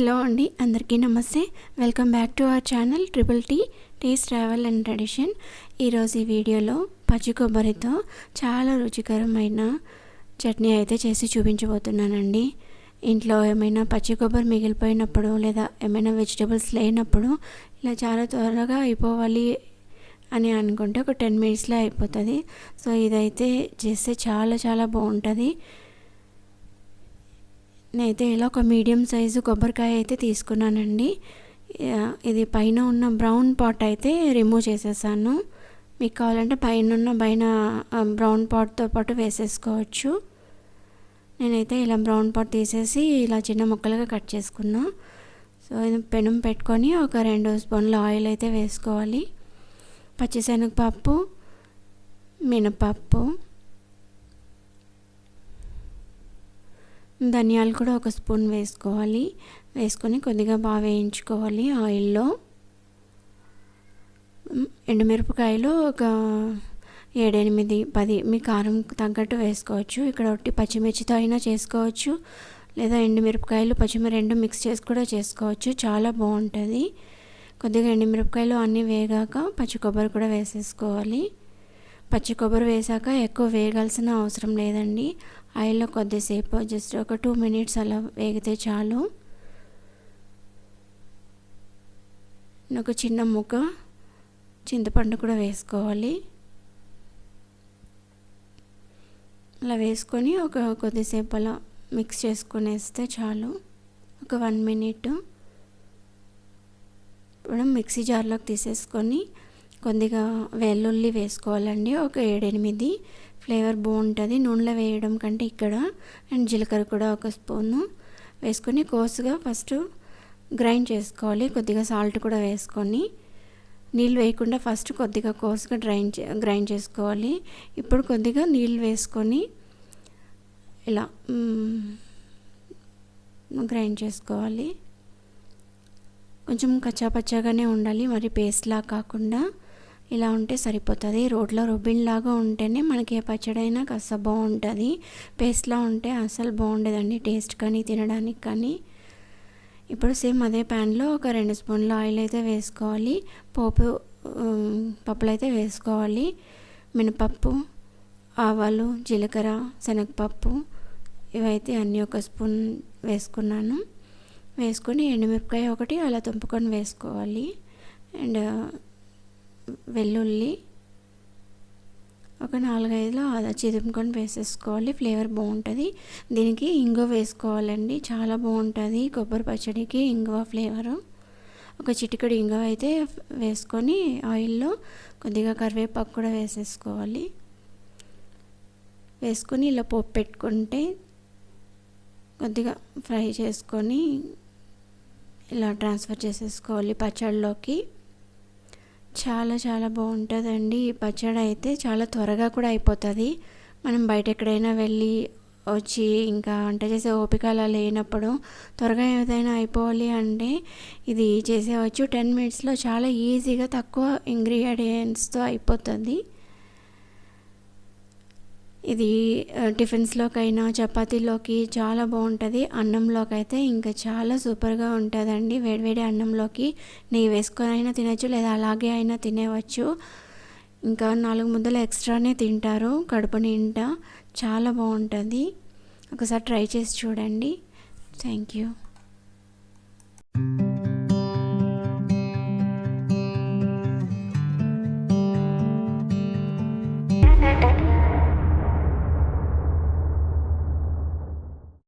Hello అండి, అందరికీ నమస్తే. Welcome back to our channel triple tea taste travel and tradition. ఈరోజు ఈ వీడియోలో పచ్చి కొబ్బరితో చాలా రుచికరమైన చట్నీ అయితే చేసి చూపించబోతున్నానండి. ఇంట్లో ఏమైనా పచ్చి కొబ్బరి మిగిలిపోయినప్పుడు లేదా ఏమైనా వెజిటేబుల్స్ లేనప్పుడు ఇలా చాలా త్వరగా అయిపోవాలి అని అనుకుంటే ఒక 10 మినిట్స్లో అయిపోతుంది. సో ఇదైతే చేస్తే చాలా బాగుంటుంది. నేనైతే ఇలా ఒక మీడియం సైజు కొబ్బరికాయ అయితే తీసుకున్నానండి. ఇది పైన ఉన్న బ్రౌన్ పార్ట్ అయితే రిమూవ్ చేసేసాను. మీకు కావాలంటే పైన బ్రౌన్ పార్ట్తో పాటు వేసేసుకోవచ్చు. నేనైతే ఇలా బ్రౌన్ పార్ట్ తీసేసి ఇలా చిన్న ముక్కలుగా కట్ చేసుకున్నా. సో ఇది పెనం పెట్టుకొని ఒక 2 స్పూన్ల ఆయిల్ అయితే వేసుకోవాలి. పచ్చిశనగపప్పు, మినపప్పు, ధనియాలు కూడా ఒక స్పూన్ వేసుకోవాలి. వేసుకొని కొద్దిగా బాగా వేయించుకోవాలి ఆయిల్లో. ఎండుమిరపకాయలు ఒక 7, 8, 10 మీ కారం తగ్గట్టు వేసుకోవచ్చు. ఇక్కడ ఒకటి పచ్చిమిర్చితో అయినా చేసుకోవచ్చు, లేదా ఎండుమిరపకాయలు పచ్చిమిరపకాయలు 2 మిక్స్ చేసి కూడా చేసుకోవచ్చు. చాలా బాగుంటుంది. కొద్దిగా ఎండుమిరపకాయలు అన్నీ వేగాక పచ్చి కొబ్బరి కూడా వేసేసుకోవాలి. పచ్చి కొబ్బరి వేసాక ఎక్కువ వేగాల్సిన అవసరం లేదండి. ఆయిల్లో కొద్దిసేపు జస్ట్ ఒక 2 మినిట్స్ అలా వేగితే చాలు. ఒక చిన్న ముక్క చింతపండు కూడా వేసుకోవాలి. అలా వేసుకొని కొద్దిసేపు అలా మిక్స్ చేసుకునేస్తే చాలు. ఒక 1 మినిట్ ఇప్పుడు మిక్సీ జార్లోకి తీసేసుకొని కొద్దిగా వెల్లుల్లి వేసుకోవాలండి. ఒక 7, 8 ఫ్లేవర్ బాగుంటుంది నూనెలో వేయడం కంటే ఇక్కడ. అండ్ జీలకర్ర కూడా ఒక స్పూను వేసుకొని కోసుగా ఫస్ట్ గ్రైండ్ చేసుకోవాలి. కొద్దిగా సాల్ట్ కూడా వేసుకొని నీళ్ళు వేయకుండా ఫస్ట్ కొద్దిగా కోసుగా గ్రైండ్ చేసుకోవాలి. ఇప్పుడు కొద్దిగా నీళ్ళు వేసుకొని ఇలా గ్రైండ్ చేసుకోవాలి. కొంచెం కచ్చాపచ్చాగానే ఉండాలి, మరి పేస్ట్లా కాకుండా. ఇలా ఉంటే సరిపోతుంది. రోట్లో రుబ్బిన్లాగా ఉంటేనే మనకి ఏ పచ్చడైనా కాస్త బాగుంటుంది. పేస్ట్లా ఉంటే అసలు బాగుండేదండి టేస్ట్ కానీ తినడానికి కానీ. ఇప్పుడు సేమ్ అదే ప్యాన్లో ఒక 2 స్పూన్ల ఆయిల్ అయితే వేసుకోవాలి. పప్పులు అయితే వేసుకోవాలి. మినపప్పు, ఆవాలు, జీలకర్ర, శనగపప్పు ఇవైతే అన్నీ ఒక స్పూన్ వేసుకున్నాను. వేసుకొని ఎండుమిరపకాయ ఒకటి అలా తుంపుకొని వేసుకోవాలి. అండ్ వెల్లుల్లి ఒక 4-5 అలా చిదుముకొని వేసేసుకోవాలి. ఫ్లేవర్ బాగుంటుంది. దీనికి ఇంగువ వేసుకోవాలండి, చాలా బాగుంటుంది కొబ్బరి పచ్చడికి ఇంగువ ఫ్లేవరు. ఒక చిటికెడు ఇంగువ అయితే వేసుకొని ఆయిల్లో కొద్దిగా కరివేపాకు కూడా వేసేసుకోవాలి. వేసుకొని ఇలా పోపు పెట్టుకుంటే కొద్దిగా ఫ్రై చేసుకొని ఇలా ట్రాన్స్ఫర్ చేసేసుకోవాలి పచ్చడిలోకి. చాలా బాగుంటుందండి ఈ పచ్చడి అయితే. చాలా త్వరగా కూడా అయిపోతుంది. మనం బయట ఎక్కడైనా వెళ్ళి వచ్చి ఇంకా వంట చేసే ఓపిక అలా లేనప్పుడు త్వరగా ఏదైనా అయిపోవాలి అంటే ఇది చేసేవచ్చు. 10 మినిట్స్లో చాలా ఈజీగా తక్కువ ఇంగ్రీడియంట్స్తో అయిపోతుంది. ఇది టిఫిన్స్లోకైనా చపాతీలోకి చాలా బాగుంటుంది. అన్నంలోకి అయితే ఇంకా చాలా సూపర్గా ఉంటుందండి. వేడివేడి అన్నంలోకి నెయ్యి వేసుకొని అయినా తినచ్చు, లేదా అలాగే అయినా తినేవచ్చు. ఇంకా 4 ముద్దలు ఎక్స్ట్రానే తింటారు కడుపు నిండా. చాలా బాగుంటుంది. ఒకసారి ట్రై చేసి చూడండి. Thank you.